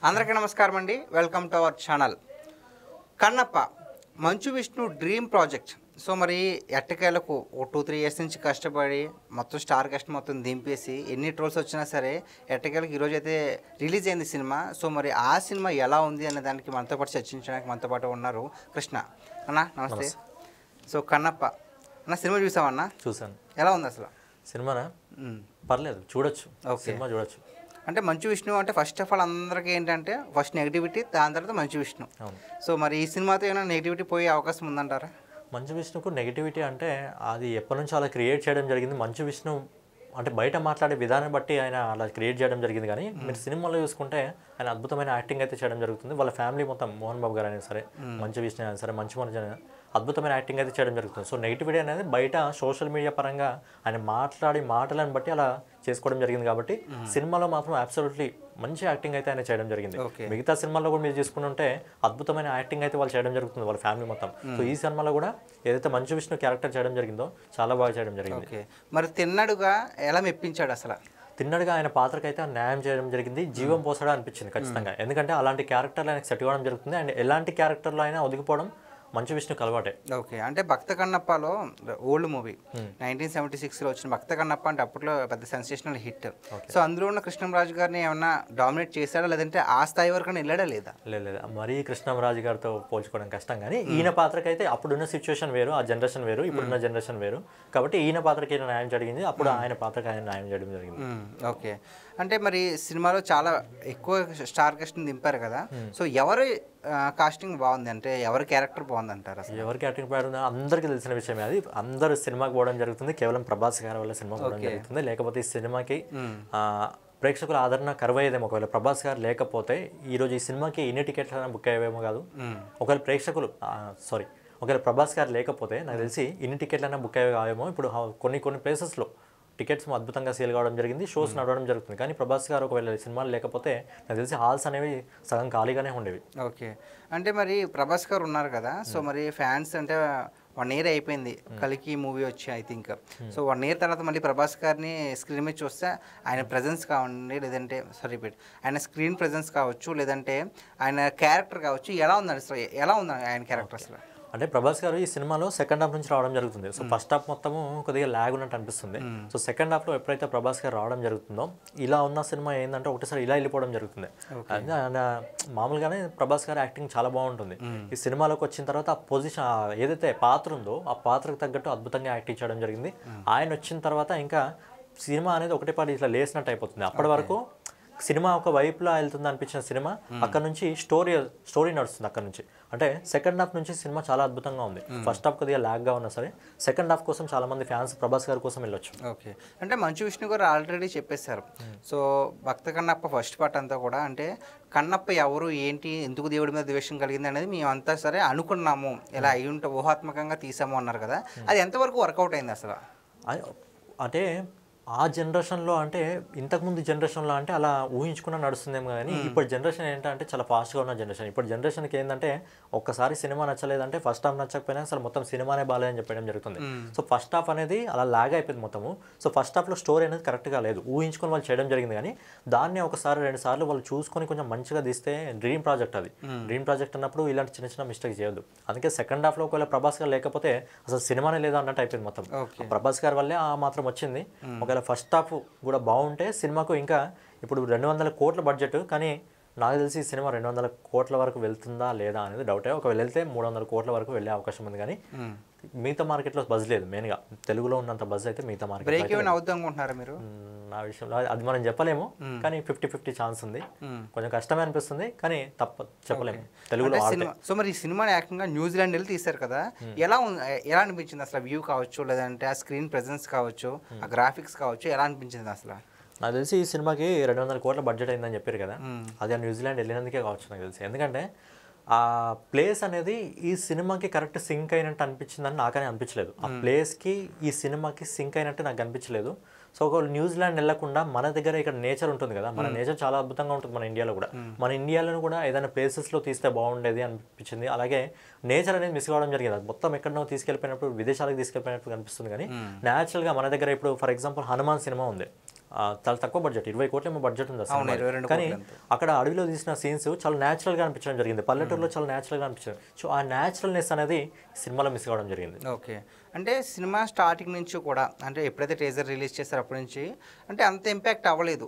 అందరికీ నమస్కారం అండి. Welcome to our channel. Kannappa Manchu Vishnu dream project. So మరి ఎట్టకేలకు ఓ 2-3 ఇయర్స్ నుంచి కష్టపడి మొత్తం స్టార్ కాస్ట్ మొత్తం దింపేసి ఎన్ని ట్రోల్స్ వచ్చినా సరే ఎట్టకేలకు ఈరోజు అయితే రిలీజ్ అయింది సినిమా. సో మరి ఆ సినిమా ఎలా ఉంది అనే దానికి మనతో పాటు చర్చించడానికి మనతో పాటు ఉన్నారు కృష్ణ అన్న. నమస్తే. సో కన్నప్ప అన్న సినిమా చూసావన్నా? చూసాను. ఎలా ఉంది అసలు సినిమానా? పర్లేదు, చూడొచ్చు. సినిమా చూడొచ్చు. అంటే మంచు విష్ణు అంటే ఫస్ట్ ఆఫ్ ఆల్ అందరికీ ఏంటంటే ఫస్ట్ నెగిటివిటీ, దాని తర్వాత మంచు విష్ణు. సో మరి ఈ సినిమాతో ఏమైనా నెగిటివిటీ పోయే అవకాశం ఉందంటారా? మంచు విష్ణుకు నెగిటివిటీ అంటే అది ఎప్పటి నుంచో అలా క్రియేట్ చేయడం జరిగింది. మంచు విష్ణు అంటే బయట మాట్లాడే విధానం బట్టి ఆయన అలా క్రియేట్ చేయడం జరిగింది. కానీ మీరు సినిమాలో చూసుకుంటే ఆయన అద్భుతమైన యాక్టింగ్ అయితే చేయడం జరుగుతుంది. వాళ్ళ ఫ్యామిలీ మొత్తం మోహన్ బాబు గారు అయినా సరే, మంచు విష్ణు అయినా సరే, మంచు మనోజ్ అయినా అద్భుతమైన యాక్టింగ్ అయితే చేయడం జరుగుతుంది. సో నెగిటివిటీ అనేది బయట సోషల్ మీడియా పరంగా ఆయన మాట్లాడి మాటలను బట్టి అలా చేసుకోవడం జరిగింది. కాబట్టి సినిమాలో మాత్రం అబ్సల్యూట్లీ మంచి యాక్టింగ్ అయితే ఆయన చేయడం జరిగింది. మిగతా సినిమాలో కూడా మీరు చూసుకుంటుంటే అద్భుతమైన యాక్టింగ్ అయితే వాళ్ళు చేయడం జరుగుతుంది, వాళ్ళ ఫ్యామిలీ మొత్తం. సో ఈ సినిమాలో కూడా ఏదైతే మంచు విష్ణు క్యారెక్టర్ చేయడం జరిగిందో చాలా బాగా చేయడం జరిగింది. మరి తిన్నడుగా ఎలా మెప్పించాడు అసలు? తిన్నడుగా ఆయన పాత్రకైతే న్యాయం చేయడం జరిగింది. జీవం పోసాడా అనిపించింది ఖచ్చితంగా. ఎందుకంటే అలాంటి క్యారెక్టర్లు ఆయనకు సెట్ ఇవ్వడం జరుగుతుంది. అండ్ ఎలాంటి క్యారెక్టర్లో అయినా ఒదిగిపోవడం మంచు విష్ణుకి అలవాటే. ఓకే. అంటే భక్త కన్నప్పలో ఓల్డ్ మూవీ 1976లో వచ్చిన భక్త కన్నప్ప అంటే అప్పట్లో పెద్ద సెన్సేషనల్ హిట్. సో అందులో ఉన్న కృష్ణంరాజు గారిని ఏమన్నా డామినేట్ చేశాడా, లేదంటే ఆ స్థాయి వరకు వెళ్ళాడా లేదా? లేదా మరీ కృష్ణంరాజు గారితో పోల్చుకోవడం కష్టం. కానీ ఈయన పాత్రకైతే అప్పుడున్న సిచ్యువేషన్ వేరు, ఆ జనరేషన్ వేరు, ఇప్పుడున్న జనరేషన్ వేరు. కాబట్టి ఈయన పాత్రకి ఈయన న్యాయం జరిగింది, అప్పుడు ఆయన పాత్రకి ఆయన న్యాయం చేయడం జరిగింది. ఓకే. అంటే మరి సినిమాలో చాలా ఎక్కువ స్టార్ కాస్ట్ని దింపారు కదా. సో ఎవరి కాస్టింగ్ బాగుంది, అంటే ఎవరి క్యారెక్టర్ బాగుంది అంటారు? అసలు ఎవరి క్యారెక్టర్ బాగుంది అందరికీ తెలిసిన విషయమే. అది అందరూ సినిమాకి పోవడం జరుగుతుంది కేవలం ప్రభాస్ గారి వల్ల సినిమా పోవడం జరుగుతుంది. లేకపోతే ఈ సినిమాకి ప్రేక్షకుల ఆదరణ కరువయ్యేదేమో. ఒకవేళ ప్రభాస్ గారు లేకపోతే ఈరోజు ఈ సినిమాకి ఎన్ని టికెట్లైనా బుక్ అయ్యేవేమో కాదు. ఒకవేళ ఒకవేళ ప్రభాస్ గారు లేకపోతే నాకు తెలిసి ఇన్ని టికెట్లైనా బుక్ అయ్యే కావేమో. ఇప్పుడు కొన్ని ప్లేసెస్లో టికెట్స్ అద్భుతంగా సేల్ కావడం జరిగింది, షోస్ నడవడం జరుగుతుంది. కానీ ప్రభాస్ గారు ఒకవేళ సినిమాలు లేకపోతే నాకు తెలిసి హాల్స్ అనేవి సగం ఖాళీగానే ఉండేవి. ఓకే. అంటే మరి ప్రభాస్ గారు ఉన్నారు కదా. సో మరి ఫ్యాన్స్ అంటే 1 year అయిపోయింది కలికి మూవీ వచ్చి, ఐ థింక్. సో 1 year తర్వాత మళ్ళీ ప్రభాస్ గారిని స్క్రీన్ మీద చూస్తే ఆయన ప్రెజెన్స్ కావండి, లేదంటే ఆయన స్క్రీన్ ప్రెజెన్స్ కావచ్చు, లేదంటే ఆయన క్యారెక్టర్ కావచ్చు, ఎలా ఉందండి అసలు? ఎలా ఉంది ఆయన క్యారెక్టర్ అసలు? అంటే ప్రభాస్ గారు ఈ సినిమాలో సెకండ్ హాఫ్ నుంచి రావడం జరుగుతుంది. సో ఫస్ట్ హాఫ్ మొత్తము కొద్దిగా ల్యాగ్ ఉన్నట్టు అనిపిస్తుంది. సో సెకండ్ హాఫ్లో ఎప్పుడైతే ప్రభాస్ గారు రావడం జరుగుతుందో ఇలా ఉన్న సినిమా ఏంటంటే ఒకటిసారి ఇలా వెళ్ళిపోవడం జరుగుతుంది. అది మామూలుగానే ప్రభాస్ గారి యాక్టింగ్ చాలా బాగుంటుంది. ఈ సినిమాలోకి వచ్చిన తర్వాత ఆ పొజిషన్ ఏదైతే పాత్ర ఉందో ఆ పాత్రకు తగ్గట్టు అద్భుతంగా యాక్టింగ్ చేయడం జరిగింది. ఆయన వచ్చిన తర్వాత ఇంకా సినిమా అనేది ఒకటే పాటు ఇట్లా లేసినట్టు అయిపోతుంది. అప్పటి వరకు సినిమా ఒక వైపులా వెళ్తుంది అనిపించిన సినిమా అక్కడ నుంచి స్టోరీ నడుస్తుంది. అక్కడ నుంచి అంటే సెకండ్ హాఫ్ నుంచి సినిమా చాలా అద్భుతంగా ఉంది. ఫస్ట్ హాఫ్ కొద్దిగా ల్యాగ్గా ఉన్నా సరే సెకండ్ హాఫ్ కోసం చాలా మంది ఫ్యాన్స్ ప్రభాస్ గారి కోసం వెళ్ళొచ్చు. ఓకే. అంటే మంచు విష్ణు గారు ఆల్రెడీ చెప్పేశారు. సో భక్త కన్నప్ప ఫస్ట్ పార్ట్ అంతా కూడా అంటే కన్నప్ప ఎవరు, ఏంటి, ఎందుకు దేవుడి మీద ద్వేషం కలిగింది అనేది మేమంతా సరే అనుకున్నాము, ఇలా అయి ఉంటే ఊహాత్మకంగా తీసాము అన్నారు కదా. అది ఎంతవరకు వర్కౌట్ అయింది అసలు? అంటే ఆ జనరేషన్లో అంటే ఇంతకుముందు జనరేషన్లో అంటే అలా ఊహించుకున్న నడుస్తుందేమో. కానీ ఇప్పుడు జనరేషన్ ఏంటంటే చాలా ఫాస్ట్గా ఉన్న జనరేషన్. ఇప్పుడు జనరేషన్కి ఏంటంటే ఒక్కసారి సినిమా నచ్చలేదంటే ఫస్ట్ హాఫ్ నచ్చకపోయినా అసలు మొత్తం సినిమానే బాగాలేదని చెప్పడం జరుగుతుంది. సో ఫస్ట్ హాఫ్ అనేది అలా లాగ్ అయిపోయింది మొత్తము. సో ఫస్ట్ హాఫ్లో స్టోరీ అనేది కరెక్ట్గా లేదు, ఊహించుకొని వాళ్ళు చేయడం జరిగింది. కానీ దాన్ని ఒకసారి 2 సార్లు వాళ్ళు చూసుకొని కొంచెం మంచిగా తీస్తే డ్రీమ్ ప్రాజెక్ట్ అది. డ్రీమ్ ప్రాజెక్ట్ అన్నప్పుడు ఇలాంటి చిన్న చిన్న మిస్టేక్ చేయొద్దు. అందుకే సెకండ్ హాఫ్లో ఒకవేళ ప్రభాస్ గారు లేకపోతే అసలు సినిమానే లేదు అన్నట్టు అయిపోయింది మొత్తం. ప్రభాస్ గారి వల్లే ఆ మాత్రం వచ్చింది. ఒకవేళ ఫస్ట్ హాఫ్ కూడా బాగుంటే సినిమాకు ఇంకా ఇప్పుడు 200 కోట్ల బడ్జెట్, కానీ నాకు తెలిసి ఈ సినిమా 200 కోట్ల వరకు వెళ్తుందా లేదా అనేది డౌటే. ఒకవేళ వెళ్తే 300 కోట్ల వరకు వెళ్ళే అవకాశం ఉంది. కానీ మిగతా మార్కెట్లో బజ్ లేదు. మెయిన్గా తెలుగులో ఉన్నంత బజ్ అయితే మిగతా మార్కెట్ బ్రేక్ ఈవెన్ అవుద్దాం అనుకుంటున్నారా మీరు? నా విషయంలో అది మనం చెప్పలేము, కానీ 50-50 ఛాన్స్ ఉంది. కొంచెం కష్టమే అనిపిస్తుంది, కానీ చెప్పలేము తెలుగులో. సో మరి ఈ సినిమాని ఏకంగా న్యూజిలాండ్ వెళ్ళి తీశారు కదా, ఎలా అనిపించింది అసలు? వ్యూ కావచ్చు, లేదంటే ఆ స్క్రీన్ ప్రెజెన్స్ కావచ్చు, ఆ గ్రాఫిక్స్ కావచ్చు, ఎలా అనిపించింది అసలు? నాకు తెలిసి ఈ సినిమాకి 200 కోట్ల బడ్జెట్ అయిందని చెప్పారు కదా, అది ఆ న్యూజిలాండ్ వెళ్ళినందుకే కావచ్చు నాకు తెలిసి. ఎందుకంటే ఆ ప్లేస్ అనేది ఈ సినిమాకి కరెక్ట్ సింక్ అయినట్టు అనిపించిందని నాకనే అనిపించలేదు. ఆ ప్లేస్కి ఈ సినిమాకి సింక్ అయినట్టు నాకు అనిపించలేదు. సో ఒకవేళ న్యూజిలాండ్ వెళ్ళకుండా మన దగ్గర ఇక్కడ నేచర్ ఉంటుంది కదా, మన నేచర్ చాలా అద్భుతంగా ఉంటుంది మన ఇండియాలో కూడా. మన ఇండియాలో కూడా ఏదైనా ప్లేసెస్లో తీస్తే బాగుండేది అనిపించింది. అలాగే నేచర్ అనేది మిస్ కావడం జరిగింది. అది మొత్తం ఎక్కడనో తీసుకెళ్ళిపోయినప్పుడు విదేశాలకు తీసుకెళ్ళిపోయినప్పుడు కనిపిస్తుంది. కానీ న్యాచురల్గా మన దగ్గర ఇప్పుడు ఫర్ ఎగ్జాంపుల్ హనుమాన్ సినిమా ఉంది. చాలా తక్కువ బడ్జెట్ 20 కోట్ల ఏమో బడ్జెట్ ఉంది అవును, అసలు 22 కానీ కోట్లు అంతే. అక్కడ అడవిలో తీసిన సీన్స్ చాలా న్యాచురల్గా అనిపించడం జరిగింది, పల్లెటూరులో చాలా న్యాచురల్గా అనిపించింది. సో ఆ న్యాచురల్నెస్ అనేది సినిమాలో మిస్ కావడం జరిగింది. ఓకే. అంటే సినిమా స్టార్టింగ్ నుంచి కూడా అంటే ఎప్పుడైతే టీజర్ రిలీజ్ చేస్తారో అప్పటి నుంచి అంటే అంత ఇంపాక్ట్ అవ్వలేదు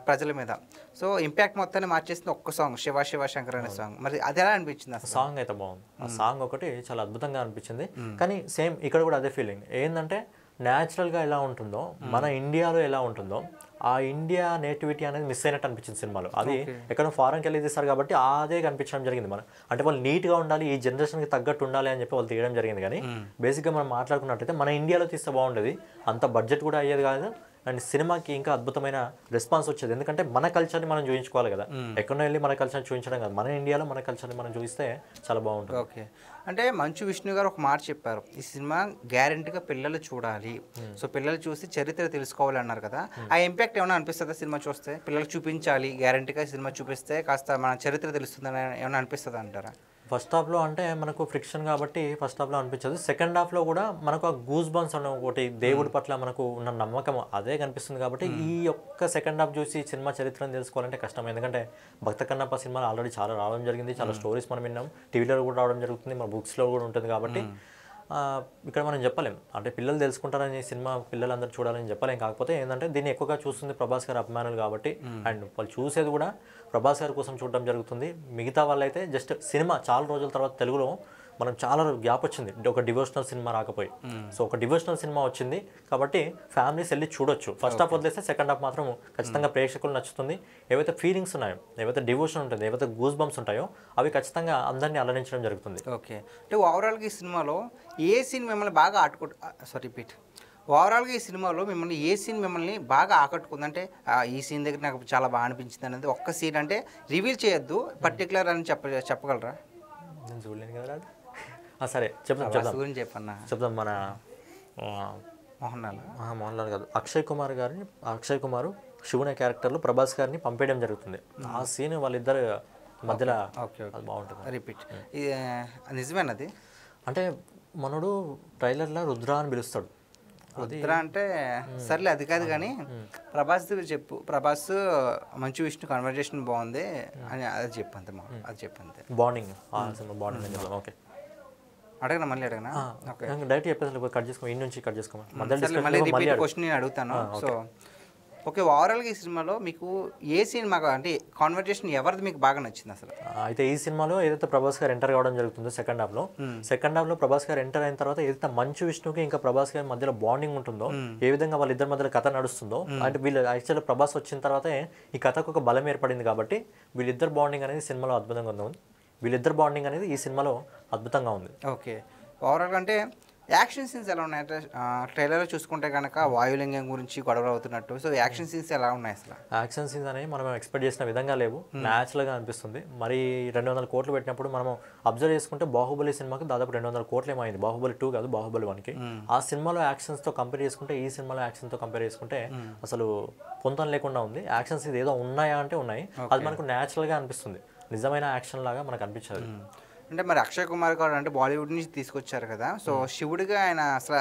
ప్రజల మీద. సో ఇంపాక్ట్ మొత్తాన్ని మార్చేసింది ఒక్క సాంగ్, శివ శివ శంకర్ అనే సాంగ్. మరి అది ఎలా అనిపించింది అసలు? సాంగ్ అయితే బాగుంది, ఆ సాంగ్ ఒకటి చాలా అద్భుతంగా అనిపించింది. కానీ సేమ్ ఇక్కడ కూడా అదే ఫీలింగ్ ఏంటంటే న్యాచురల్గా ఎలా ఉంటుందో మన ఇండియాలో ఎలా ఉంటుందో ఆ ఇండియా నేటివిటీ అనేది మిస్ అయినట్టు అనిపించింది సినిమాలో. అది ఎక్కడ ఫారెన్కి వెళ్ళి తీస్తారు కాబట్టి అదే కనిపించడం జరిగింది. మనం అంటే వాళ్ళు నీట్గా ఉండాలి, ఈ జనరేషన్కి తగ్గట్టు ఉండాలి అని చెప్పి వాళ్ళు తీయడం జరిగింది. కానీ బేసిక్గా మనం మాట్లాడుకున్నట్టయితే మన ఇండియాలో తీస్తే బాగుండేది, అంత బడ్జెట్ కూడా అయ్యేది కాదు, అండ్ సినిమాకి ఇంకా అద్భుతమైన రెస్పాన్స్ వచ్చేది. ఎందుకంటే మన కల్చర్ని మనం చూపించుకోవాలి కదా, ఎక్కడో వెళ్ళి మన కల్చర్ని చూపించడం కాదు, మన ఇండియాలో మన కల్చర్ని మనం చూపిస్తే చాలా బాగుంటుంది. ఓకే. అంటే మంచు విష్ణు గారు ఒక మాట చెప్పారు, ఈ సినిమా గ్యారెంటీగా పిల్లలు చూడాలి, సో పిల్లలు చూసి చరిత్ర తెలుసుకోవాలి అన్నారు కదా. ఆ ఇంపాక్ట్ ఏమైనా అనిపిస్తుందా సినిమా చూస్తే? పిల్లలకు చూపించాలి, గ్యారెంటీగా సినిమా చూపిస్తే కాస్త మన చరిత్ర తెలుస్తుందని ఏమైనా అనిపిస్తుంది అంటారా? ఫస్ట్ హాఫ్లో అంటే మనకు ఫ్రిక్షన్ కాబట్టి ఫస్ట్ హాఫ్లో అనిపించదు. సెకండ్ హాఫ్లో కూడా మనకు ఆ గూస్ బంప్స్ అన్న ఒకటి దేవుడి పట్ల మనకు ఉన్న నమ్మకం అదే కనిపిస్తుంది. కాబట్టి ఈ ఒక్క సెకండ్ హాఫ్ చూసి సినిమా చరిత్రను తెలుసుకోవాలంటే కష్టం. ఎందుకంటే భక్త కన్నప్ప సినిమాలు ఆల్రెడీ చాలా రావడం జరిగింది, చాలా స్టోరీస్ మనం విన్నాం, టీవీలో కూడా రావడం జరుగుతుంది, మన బుక్స్లో కూడా ఉంటుంది. కాబట్టి ఇక్కడ మనం చెప్పలేం అంటే పిల్లలు తెలుసుకుంటారని సినిమా పిల్లలందరూ చూడాలని చెప్పలేం. కాకపోతే ఏంటంటే దీన్ని ఎక్కువగా చూస్తుంది ప్రభాస్ గారి అభిమానులు కాబట్టి, అండ్ వాళ్ళు చూసేది కూడా ప్రభాస్ గారి కోసం చూడడం జరుగుతుంది. మిగతా వాళ్ళైతే జస్ట్ సినిమా చాలా రోజుల తర్వాత తెలుగులో మనం చాలా గ్యాప్ వచ్చింది, ఒక డివోషనల్ సినిమా రాకపోయి. సో ఒక డివోషనల్ సినిమా వచ్చింది కాబట్టి ఫ్యామిలీస్ వెళ్ళి చూడొచ్చు. ఫస్ట్ హాఫ్ వదిలేస్తే సెకండ్ హాఫ్ మాత్రం ఖచ్చితంగా ప్రేక్షకులు నచ్చుతుంది. ఏవైతే ఫీలింగ్స్ ఉన్నాయో, ఏవైతే డివోషన్ ఉంటుంది, ఏవైతే గూస్ బంప్స్ ఉంటాయో అవి ఖచ్చితంగా అందరినీ అలరించడం జరుగుతుంది. ఓకే. అంటే ఓవరాల్గా ఈ సినిమాలో ఏ సీన్ మిమ్మల్ని బాగా ఓవరాల్గా ఈ సినిమాలో మిమ్మల్ని ఏ సీన్ మిమ్మల్ని బాగా ఆకట్టుకుంది? అంటే ఈ సీన్ దగ్గర నాకు చాలా బాగా అనిపించింది అనేది ఒక్క సీన్ అంటే రివీల్ చేయొద్దు, పర్టికులర్ అని చెప్పగలరా? నేను చూడలేను కదా. సరే చెప్తాం గురించి చెప్పన్నా. చెప్తాం. మన మోహన్ లాల్ కాదు, అక్షయ్ కుమార్ శివుని క్యారెక్టర్లో ప్రభాస్ గారిని పంపేయడం జరుగుతుంది. ఆ సీన్ వాళ్ళిద్దరు మధ్యలో బాగుంటుంది. రిపీట్ నిజమేనది? అంటే మనోడు ట్రైలర్లో రుద్ర అని పిలుస్తాడు. రుద్ర అంటే సర్లే అది కాదు కానీ ప్రభాస్ చెప్పు, ప్రభాస్ మంచు విష్ణు కన్వర్జేషన్ బాగుంది అని అది చెప్పంతే, అది చెప్పంతే. బాండింగ్ ఓకే అడగనా, మళ్ళీ అడగనా? డైరెక్ట్ చెప్పేసి కట్ చేసుకో, ఇన్ని నుంచి కట్ చేసుకోమని మళ్ళీ రిపీట్ క్వశ్చన్ నేను అడుగుతాను. సో ఓకే, ఓవరాల్గా ఈ సినిమాలో మీకు ఏ సీన్ మాకు అంటే కాన్వర్జేషన్ ఎవరిది మీకు బాగా నచ్చింది అసలు? అయితే ఈ సినిమాలో ఏదైతే ప్రభాస్ గారు ఎంటర్ కావడం జరుగుతుందో సెకండ్ హాఫ్లో ప్రభాస్ గారు ఎంటర్ అయిన తర్వాత ఏదైతే మంచు విష్ణుకి ఇంకా ప్రభాస్ గారి మధ్యలో బాండింగ్ ఉంటుందో, ఏ విధంగా వాళ్ళిద్దరి మధ్యలో కథ నడుస్తుందో, అంటే వీళ్ళు యాక్చువల్గా ప్రభాస్ వచ్చిన తర్వాతే ఈ కథకు ఒక బలం ఏర్పడింది. కాబట్టి వీళ్ళిద్దరు బాండింగ్ అనేది సినిమాలో అద్భుతంగా ఉంది. వీళ్ళిద్దరు బాండింగ్ అనేది ఈ సినిమాలో అద్భుతంగా ఉంది. ఓకే. ఓవరాల్గా అంటే యాక్షన్ సీన్స్ ఎలా ఉన్నాయి? అంటే ట్రైలర్లో చూసుకుంటే కనుక వాయులింగం గురించి గొడవలు అవుతున్నట్టు, సో యాక్షన్ సీన్స్ ఎలా ఉన్నాయి అసలు? యాక్షన్ సీన్స్ అనేవి మనం ఎక్స్పెక్ట్ చేసిన విధంగా లేవు, న్యాచురల్గా అనిపిస్తుంది. మరి 200 కోట్లు పెట్టినప్పుడు మనం అబ్జర్వ్ చేసుకుంటే బాహుబలి సినిమాకి దాదాపు 200 కోట్లు ఏమైంది. బాహుబలి 2 కాదు, బాహుబలి 1కి. ఆ సినిమాలో యాక్షన్స్తో కంపేర్ చేసుకుంటే ఈ సినిమాలో యాక్షన్తో కంపేర్ చేసుకుంటే అసలు పొంతం లేకుండా ఉంది. యాక్షన్స్ ఏదో ఉన్నాయా అంటే ఉన్నాయి, అది మనకు న్యాచురల్గా అనిపిస్తుంది, నిజమైన యాక్షన్ లాగా మనకు అనిపించదు. అంటే మరి అక్షయ్ కుమార్ గారు అంటే బాలీవుడ్ నుంచి తీసుకొచ్చారు కదా, సో శివుడిగా ఆయన అసలు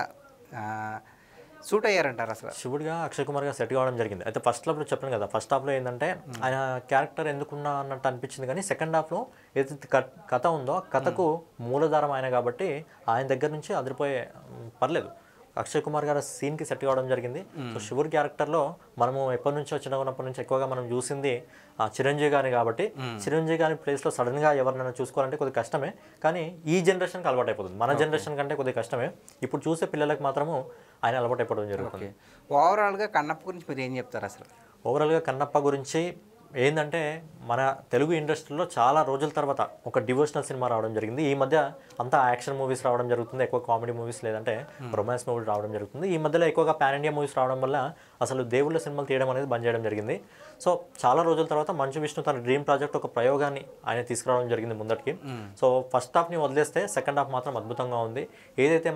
సూట్ అయ్యారంటారు? అసలు శివుడిగా అక్షయ్ కుమార్ గారు సెట్ కావడం జరిగింది. అయితే ఫస్ట్ హాఫ్లో చెప్పాను కదా, ఫస్ట్ హాఫ్లో ఏంటంటే ఆయన క్యారెక్టర్ ఎందుకున్నా అన్నట్టు అనిపించింది. కానీ సెకండ్ హాఫ్లో ఏదైతే కథ ఉందో కథకు మూలధారం ఆయన కాబట్టి ఆయన దగ్గర నుంచి అదిరిపోయే పర్లేదు. అక్షయ్ కుమార్ గారు సీన్కి సెట్ కావడం జరిగింది. సో శివుడి క్యారెక్టర్లో మనము ఎప్పటి నుంచో చిన్నప్పటి నుంచి ఎక్కువగా మనం చూసింది చిరంజీవి గారిని కాబట్టి చిరంజీవి గారి ప్లేస్లో సడన్గా ఎవరినైనా చూసుకోవాలంటే కొద్దిగా కష్టమే. కానీ ఈ జనరేషన్కి అలవాటు అయిపోతుంది, మన జనరేషన్ కంటే కొద్దిగా కష్టమే. ఇప్పుడు చూసే పిల్లలకు మాత్రము ఆయన అలవాటు అయిపోవడం జరుగుతుంది. ఓవరాల్గా కన్నప్ప గురించి మీరు ఏం చెప్తారు అసలు? ఓవరాల్గా కన్నప్ప గురించి ఏంటంటే మన తెలుగు ఇండస్ట్రీలో చాలా రోజుల తర్వాత ఒక డివోషనల్ సినిమా రావడం జరిగింది. ఈ మధ్య అంతా యాక్షన్ మూవీస్ రావడం జరుగుతుంది, ఎక్కువ కామెడీ మూవీస్ లేదంటే రొమాన్స్ మూవీస్ రావడం జరుగుతుంది. ఈ మధ్యలో ఎక్కువగా పాన్ ఇండియా మూవీస్ రావడం వల్ల అసలు దేవుళ్ళ సినిమాలు తీయడం అనేది బంద్ చేయడం జరిగింది. సో చాలా రోజుల తర్వాత మంచు విష్ణు తన డ్రీమ్ ప్రాజెక్ట్ ఒక ప్రయోగాన్ని ఆయన తీసుకురావడం జరిగింది ముందటికి. సో ఫస్ట్ హాఫ్ని వదిలేస్తే సెకండ్ హాఫ్ మాత్రం అద్భుతంగా ఉంది. ఏదైతే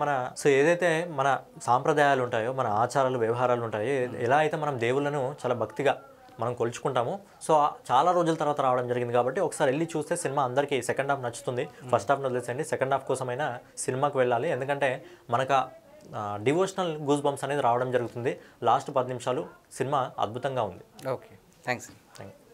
మన సాంప్రదాయాలు ఉంటాయో, మన ఆచారాలు వ్యవహారాలు ఉంటాయో, ఎలా అయితే మనం దేవుళ్ళను చాలా భక్తిగా మనం కొలుచుకుంటాము, సో చాలా రోజుల తర్వాత రావడం జరిగింది. కాబట్టి ఒకసారి వెళ్ళి చూస్తే సినిమా అందరికీ సెకండ్ హాఫ్ నచ్చుతుంది. ఫస్ట్ హాఫ్ వదిలేసండి, సెకండ్ హాఫ్ కోసమైనా సినిమాకి వెళ్ళాలి. ఎందుకంటే మనకు డివోషనల్ గూస్ బంప్స్ అనేది రావడం జరుగుతుంది. లాస్ట్ 10 నిమిషాలు సినిమా అద్భుతంగా ఉంది. Okay, thanks. Thank you.